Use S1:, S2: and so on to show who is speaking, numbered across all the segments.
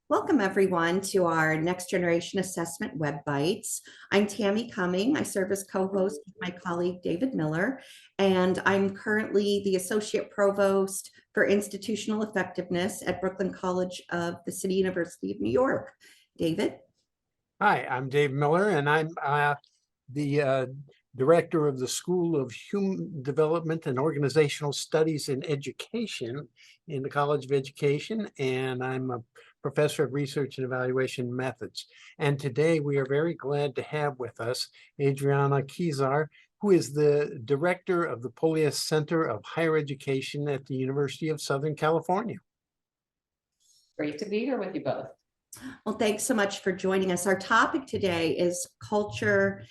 S1: Welcome everyone to our Next Generation Assessment Web Bites. I'm Tammie Cumming. I serve as co-host with my colleague David Miller, and I'm currently the Associate Provost for Institutional Effectiveness at Brooklyn College of the City University of New York. David?
S2: Hi, I'm Dave Miller, and I'm the Director of the School of Human Development and Organizational Studies in Education in the College of Education, and I'm a Professor of Research and Evaluation Methods. And today we are very glad to have with us Adrianna Kezar, who is the Director of the Pullias Center of Higher Education at the University of Southern California.
S3: Great to be here with you both.
S1: Well, thanks so much for joining us. Our topic today is culture,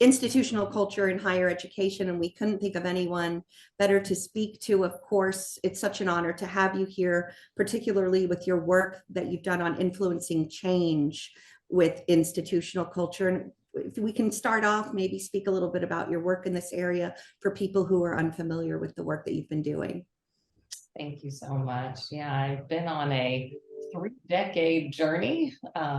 S1: institutional culture in higher education, and we couldn't think of anyone better to speak to. Of course, it's such an honor to have you here, particularly with your work that you've done on influencing change with institutional culture. And if we can start off, maybe speak a little bit about your work in this area for people who are unfamiliar with the work that you've been doing.
S3: Thank you so much. Yeah, I've been on a 3-decade journey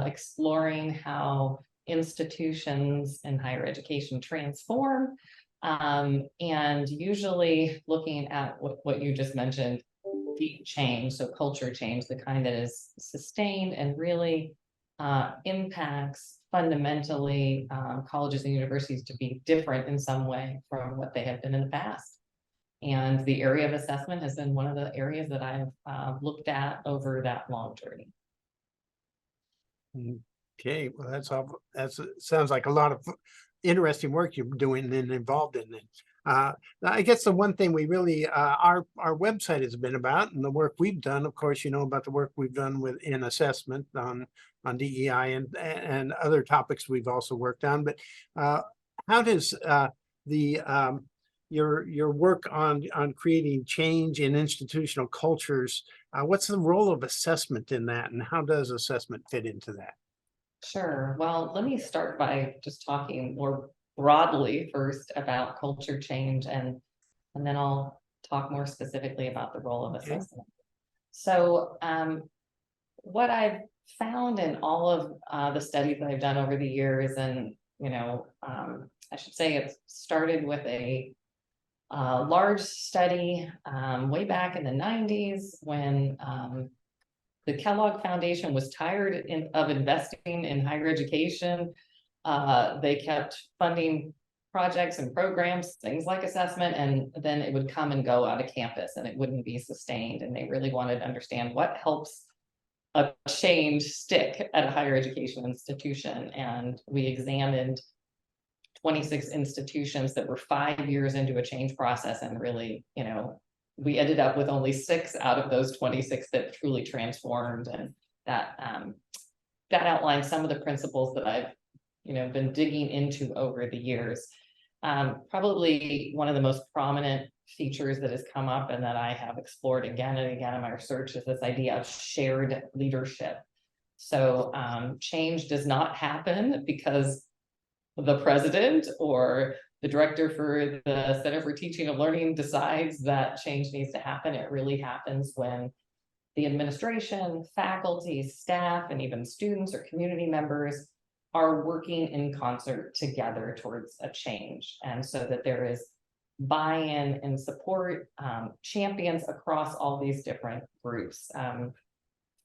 S3: exploring how institutions in higher education transform, and usually looking at what you just mentioned, deep change, so culture change, the kind that is sustained and really impacts fundamentally colleges and universities to be different in some way from what they have been in the past. And the area of assessment has been one of the areas that I've looked at over that long journey.
S2: Okay, well, that sounds like a lot of interesting work you're doing and involved in it. I guess the one thing we really, our website has been about, and the work we've done, of course, you know about the work we've done in assessment on DEI and other topics we've also worked on. But how does your work on creating change in institutional cultures, what's the role of assessment in that, and how does assessment fit into that?
S3: Sure. Well, let me start by just talking more broadly first about culture change, and then I'll talk more specifically about the role of assessment. So what I've found in all of the studies that I've done over the years, and I should say it started with a large study way back in the 90s when the Kellogg Foundation was tired of investing in higher education. They kept funding projects and programs, things like assessment, and then it would come and go out of campus and it wouldn't be sustained. And they really wanted to understand what helps a change stick at a higher education institution. And we examined 26 institutions that were 5 years into a change process, and really, we ended up with only 6 out of those 26 that truly transformed. And that outlines some of the principles that I've been digging into over the years. Probably one of the most prominent features that has come up and that I have explored again and again in my research is this idea of shared leadership. So change does not happen because the president or the director for the Center for Teaching and Learning decides that change needs to happen. It really happens when the administration, faculty, staff, and even students or community members are working in concert together towards a change. And so that there is buy-in and support, champions across all these different groups.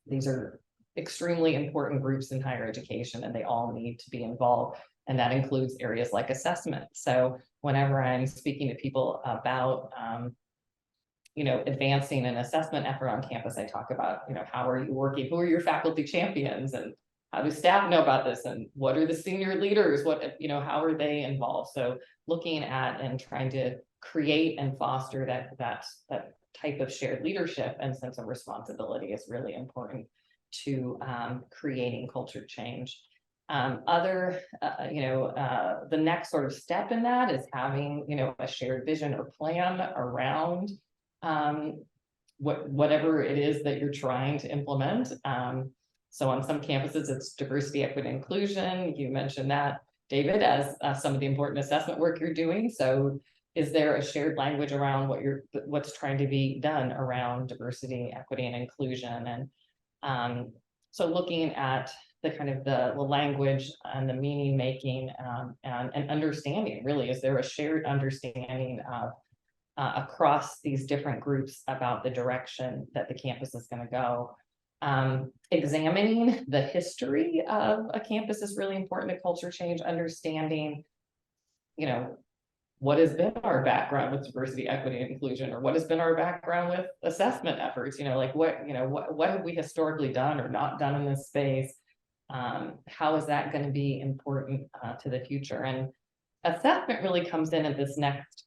S3: These are extremely important groups in higher education, and they all need to be involved. And that includes areas like assessment. So whenever I'm speaking to people about, advancing an assessment effort on campus, I talk about, how are you working? Who are your faculty champions? And how do staff know about this? And what are the senior leaders? How are they involved? So looking at and trying to create and foster that type of shared leadership and sense of responsibility is really important to creating culture change. The next sort of step in that is having, a shared vision or plan around whatever it is that you're trying to implement. So on some campuses, it's diversity, equity, inclusion. You mentioned that, David, as some of the important assessment work you're doing. So is there a shared language around what's trying to be done around diversity, equity, and inclusion? And So looking at the kind of the language and the meaning making and understanding, really, is there a shared understanding of across these different groups about the direction that the campus is going to go. Examining the history of a campus is really important to culture change, understanding, what has been our background with diversity, equity, and inclusion, or what has been our background with assessment efforts, like what have we historically done or not done in this space? How is that going to be important to the future? And assessment really comes in at this next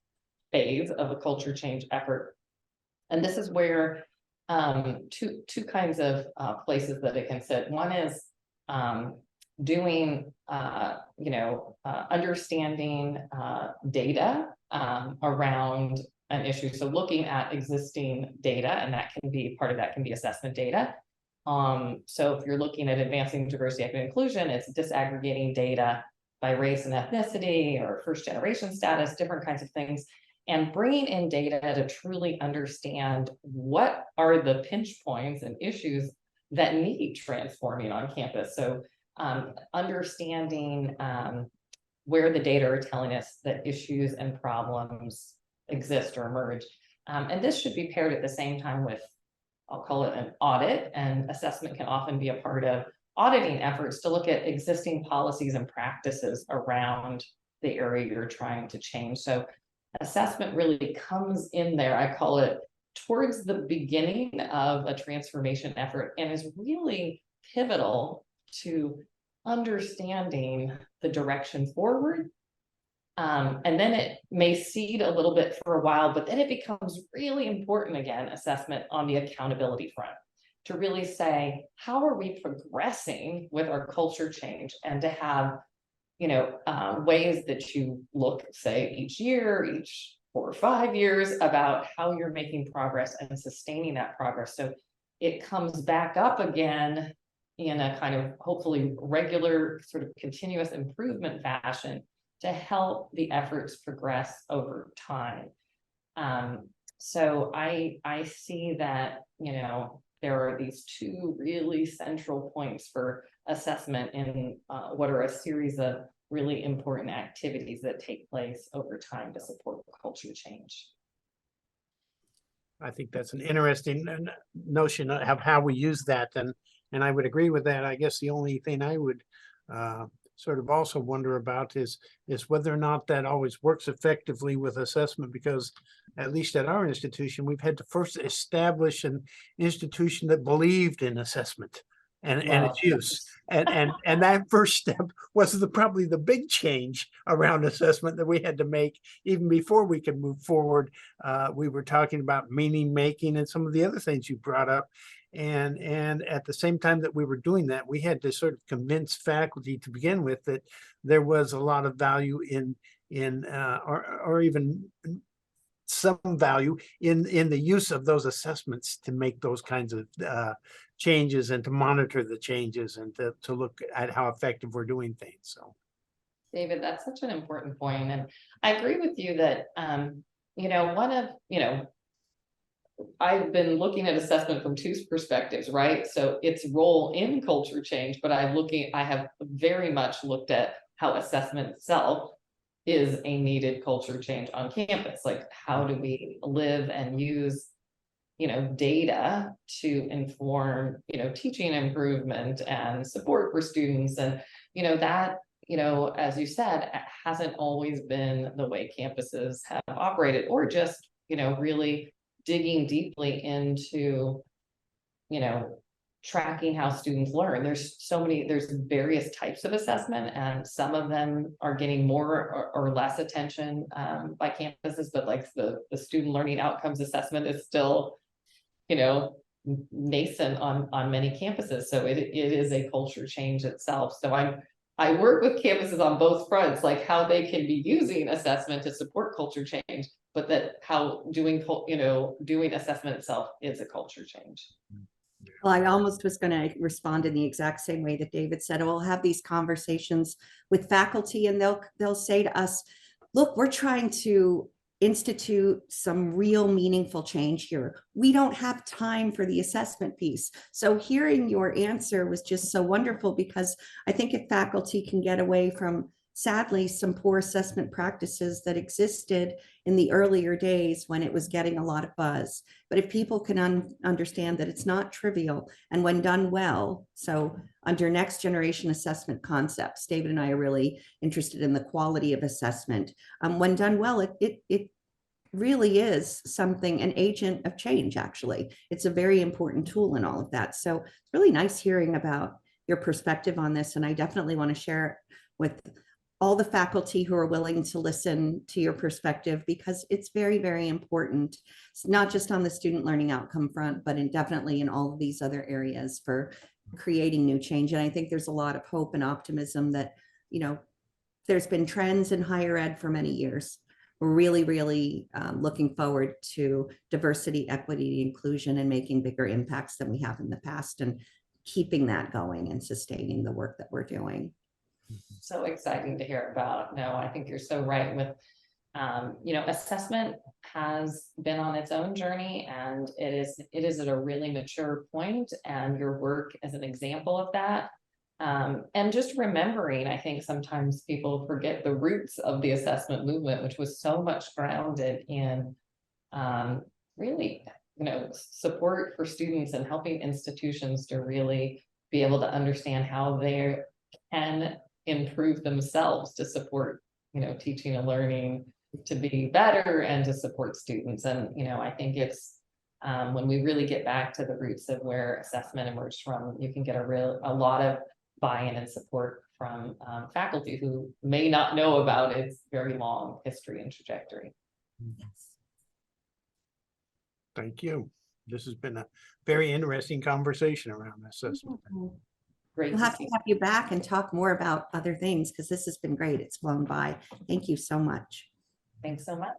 S3: phase of a culture change effort. And this is where two kinds of places that it can sit. One is doing, understanding data around an issue. So looking at existing data, and that can be part of that can be assessment data. So if you're looking at advancing diversity, equity, and inclusion, it's disaggregating data by race and ethnicity or first generation status, different kinds of things, and bringing in data to truly understand what are the pinch points and issues that need transforming on campus. So understanding where the data are telling us that issues and problems exist or emerge. And this should be paired at the same time with, I'll call it an audit, and assessment can often be a part of auditing efforts to look at existing policies and practices around the area you're trying to change. So assessment really comes in there, I call it, towards the beginning of a transformation effort, and is really pivotal to understanding the direction forward. And then it may seed a little bit for a while, but then it becomes really important again, assessment on the accountability front, to really say, how are we progressing with our culture change, and to have ways that you look, say, each year, each 4 or 5 years, about how you're making progress and sustaining that progress. So it comes back up again in a kind of hopefully regular, sort of continuous improvement fashion to help the efforts progress over time. So I see that, there are these two really central points for assessment in what are a series of really important activities that take place over time to support culture change.
S2: I think that's an interesting notion of how we use that, and I would agree with that. I guess the only thing I would sort of also wonder about is whether or not that always works effectively with assessment, because at least at our institution, we've had to first establish an institution that believed in assessment and its use. And that first step was probably the big change around assessment that we had to make even before we could move forward. We were talking about meaning making and some of the other things you brought up. And at the same time that we were doing that, we had to sort of convince faculty to begin with that there was a lot of value or even some value in the use of those assessments to make those kinds of changes, and to monitor the changes, and to look at how effective we're doing things. So,
S3: David, that's such an important point, and I agree with you that I've been looking at assessment from two perspectives, right? So its role in culture change, but I have very much looked at how assessment itself is a needed culture change on campus. Like, how do we live and use, data to inform, teaching improvement and support for students, and that, as you said, hasn't always been the way campuses have operated, or just, really digging deeply into, tracking how students learn. There's various types of assessment, and some of them are getting more or less attention by campuses, but like the student learning outcomes assessment is still, nascent on many campuses. So it is a culture change itself. So I work with campuses on both fronts, like how they can be using assessment to support culture change, but that how doing assessment itself is a culture change.
S1: Well, I almost was going to respond in the exact same way that David said. We'll have these conversations with faculty, and they'll say to us, look, we're trying to institute some real meaningful change here. We don't have time for the assessment piece. So hearing your answer was just so wonderful, because I think if faculty can get away from, sadly, some poor assessment practices that existed in the earlier days when it was getting a lot of buzz. But if people can understand that it's not trivial, and when done well, so under next generation assessment concepts, David and I are really interested in the quality of assessment. When done well, it really is something, an agent of change, actually. It's a very important tool in all of that. So it's really nice hearing about your perspective on this. And I definitely want to share it with all the faculty who are willing to listen to your perspective, because it's very, very important. It's not just on the student learning outcome front, but definitely in all of these other areas for creating new change. And I think there's a lot of hope and optimism that, you know, there's been trends in higher ed for many years. We're really, really looking forward to diversity, equity, inclusion, and making bigger impacts than we have in the past, and keeping that going and sustaining the work that we're doing.
S3: So exciting to hear about. No, I think you're so right with, you know, assessment has been on its own journey, and it is at a really mature point, and your work is an example of that. And just remembering, I think sometimes people forget the roots of the assessment movement, which was so much grounded in really, you know, support for students and helping institutions to really be able to understand how they can improve themselves to support, you know, teaching and learning to be better and to support students. And, you know, I think it's when we really get back to the roots of where assessment emerged from, you can get a lot of buy-in and support from faculty who may not know about its very long history and trajectory.
S1: Yes.
S2: Thank you. This has been a very interesting conversation around assessment.
S3: Great.
S1: We'll have to have you back and talk more about other things, because this has been great. It's flown by. Thank you so much.
S3: Thanks so much.